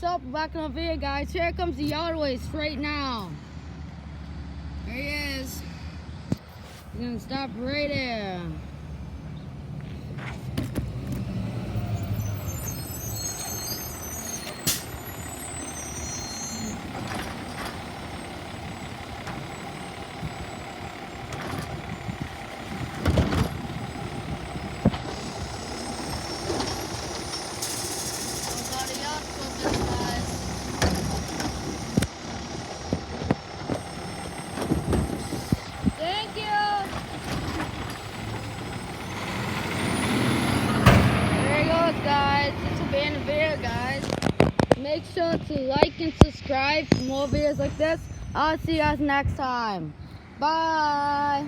What's up? Back on the video, guys. Here comes the Yardway straight now. There he is. He's gonna stop right there. Thank you. There he goes, guys. This will be in the video, guys. Make sure to like and subscribe for more videos like this. I'll see you guys next time. Bye.